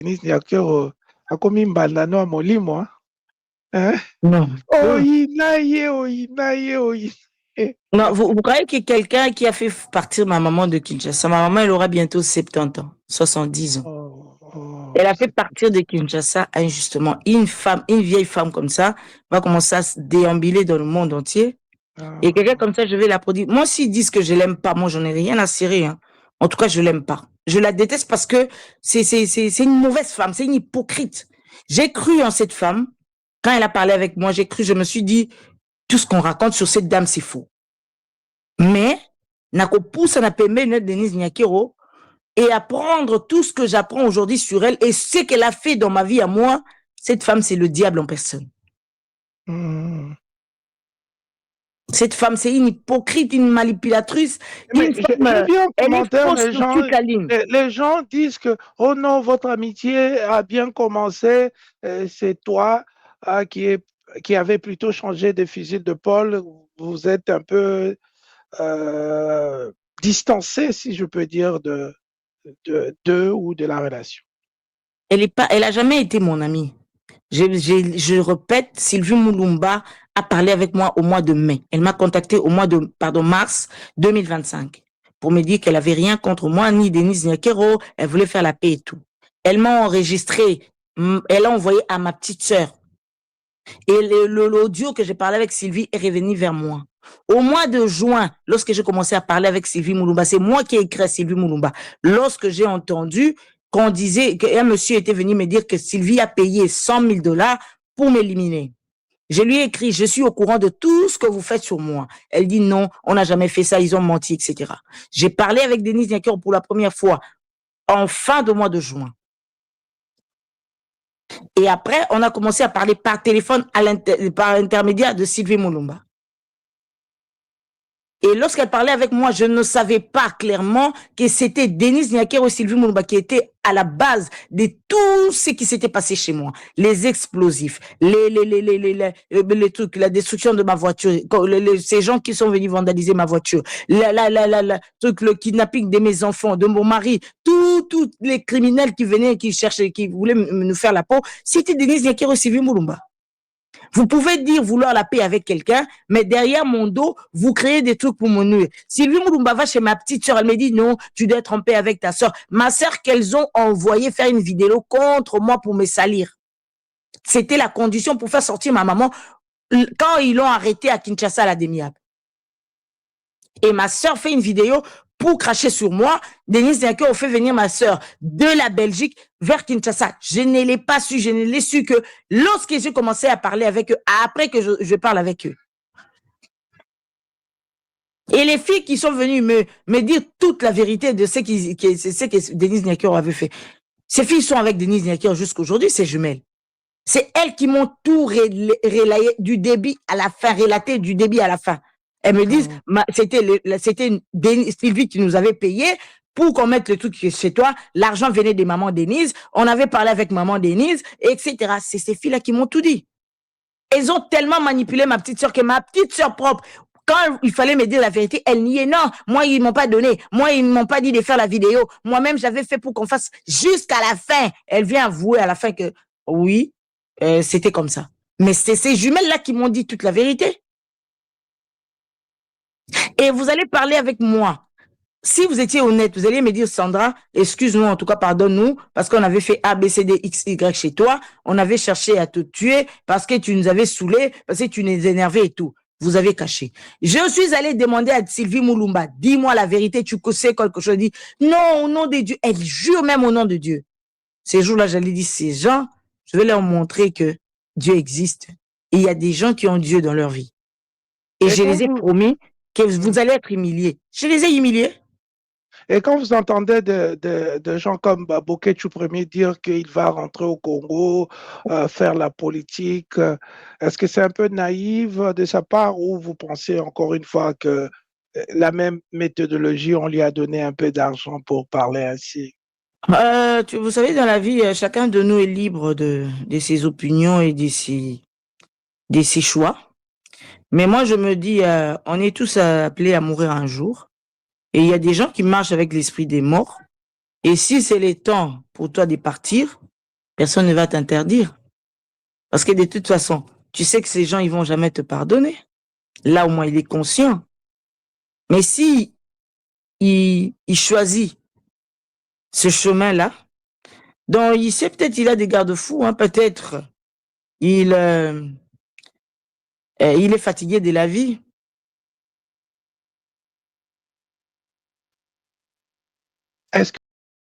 Denis Nyakero akomi mbandano ya molimo hein? Non. Oyina ye, oyina ye, oyina. Non, vous croyez que quelqu'un qui a fait partir ma maman de Kinshasa, ma maman, elle aura bientôt 70 ans, 70 ans. Elle a fait partir de Kinshasa injustement. Une vieille femme comme ça, va commencer à se déambuler dans le monde entier. Et quelqu'un comme ça, je vais l'applaudir. Moi, s'ils disent que je l'aime pas, moi, j'en ai rien à cirer. Hein. En tout cas, je l'aime pas. Je la déteste parce que c'est une mauvaise femme, c'est une hypocrite. J'ai cru en cette femme. Quand elle a parlé avec moi, je me suis dit, tout ce qu'on raconte sur cette dame, c'est faux. Mais, nakopoussa na pembeni Denise Nyakero, et apprendre tout ce que j'apprends aujourd'hui sur elle et ce qu'elle a fait dans ma vie à moi, cette femme, c'est le diable en personne. Cette femme, c'est une hypocrite, une manipulatrice. Mais j'ai vu en commentaire, les gens disent que, oh non, votre amitié a bien commencé, c'est toi qui avait plutôt changé de fusil de Paul, vous êtes un peu distancé, si je peux dire, d'eux ou de la relation. Elle a jamais été mon amie. Je répète, Sylvie Moulumba a parlé avec moi au mois de mai. Elle m'a contacté au mois de mars 2025 pour me dire qu'elle avait rien contre moi, ni Denise Nyakero, elle voulait faire la paix et tout. Elle m'a enregistré, elle a envoyé à ma petite sœur. Et l'audio que j'ai parlé avec Sylvie est revenu vers moi. Au mois de juin, lorsque j'ai commencé à parler avec Sylvie Moulumba, c'est moi qui ai écrit à Sylvie Moulumba. Lorsque j'ai entendu qu'on disait qu'un monsieur était venu me dire que Sylvie a payé 100 000 $ pour m'éliminer. Je lui ai écrit, je suis au courant de tout ce que vous faites sur moi. Elle dit non, on n'a jamais fait ça, ils ont menti, etc. J'ai parlé avec Denise Nyakero pour la première fois en fin de mois de juin. Et après, on a commencé à parler par téléphone par l'intermédiaire de Sylvie Moulumba. Et lorsqu'elle parlait avec moi, je ne savais pas clairement que c'était Denise Nyakero et Sylvie Moulumba qui étaient à la base de tout ce qui s'était passé chez moi. Les explosifs, les trucs, la destruction de ma voiture, ces gens qui sont venus vandaliser ma voiture, le kidnapping de mes enfants, de mon mari, tous les criminels qui venaient, qui cherchaient, qui voulaient nous faire la peau, c'était Denise Nyakero et Sylvie Moulumba. Vous pouvez dire vouloir la paix avec quelqu'un, mais derrière mon dos, vous créez des trucs pour me nuire. Sylvie Moulumba va chez ma petite soeur, elle me dit non, tu dois être en paix avec ta soeur. Ma soeur qu'elles ont envoyé faire une vidéo contre moi pour me salir. C'était la condition pour faire sortir ma maman quand ils l'ont arrêtée à Kinshasa à la Demiab. Et ma soeur fait une vidéo pour cracher sur moi. Denise Nyakero fait venir ma soeur de la Belgique vers Kinshasa. Je ne l'ai pas su, je ne l'ai su que lorsque j'ai commencé à parler avec eux, après que je parle avec eux. Et les filles qui sont venues me dire toute la vérité de ce que Denise Nyakero avait fait. Ces filles sont avec Denise Nyakero jusqu'aujourd'hui, ces jumelles. C'est elles qui m'ont tout relayé du début à la fin, relaté du début à la fin. Elles me disent, c'était Sylvie qui nous avait payé pour qu'on mette le truc chez toi. L'argent venait de maman Denise. On avait parlé avec maman Denise, etc. C'est ces filles-là qui m'ont tout dit. Elles ont tellement manipulé ma petite soeur que ma petite soeur propre, quand il fallait me dire la vérité, elle niait. Non, moi, ils m'ont pas donné. Moi, ils m'ont pas dit de faire la vidéo. Moi-même, j'avais fait pour qu'on fasse jusqu'à la fin. Elle vient avouer à la fin que oui, c'était comme ça. Mais c'est ces jumelles-là qui m'ont dit toute la vérité. Et vous allez parler avec moi. Si vous étiez honnête, vous allez me dire, Sandra, excuse-nous, en tout cas, pardonne-nous, parce qu'on avait fait A, B, C, D, X, Y chez toi. On avait cherché à te tuer parce que tu nous avais saoulés, parce que tu nous énervais et tout. Vous avez caché. Je suis allée demander à Sylvie Moulumba, dis-moi la vérité, tu sais quelque chose. Elle dit, non, au nom de Dieu. Elle jure même au nom de Dieu. Ces jours-là, j'allais dire, ces gens, je vais leur montrer que Dieu existe. Et il y a des gens qui ont Dieu dans leur vie. Et je les ai promis que vous allez être humiliés. Je les ai humiliés. Et quand vous entendez de gens comme Bokeh Premier dire qu'il va rentrer au Congo, faire la politique, est-ce que c'est un peu naïf de sa part ou vous pensez encore une fois que la même méthodologie, on lui a donné un peu d'argent pour parler ainsi? Vous savez, dans la vie, chacun de nous est libre de ses opinions et de ses choix. Mais moi, je me dis, on est tous appelés à mourir un jour. Et il y a des gens qui marchent avec l'esprit des morts. Et si c'est le temps pour toi de partir, Personne ne va t'interdire. Parce que de toute façon, tu sais que ces gens, ils vont jamais te pardonner. Là, au moins, il est conscient. Mais si il choisit ce chemin-là, donc il sait peut-être il a des garde-fous, hein, peut-être il est fatigué de la vie.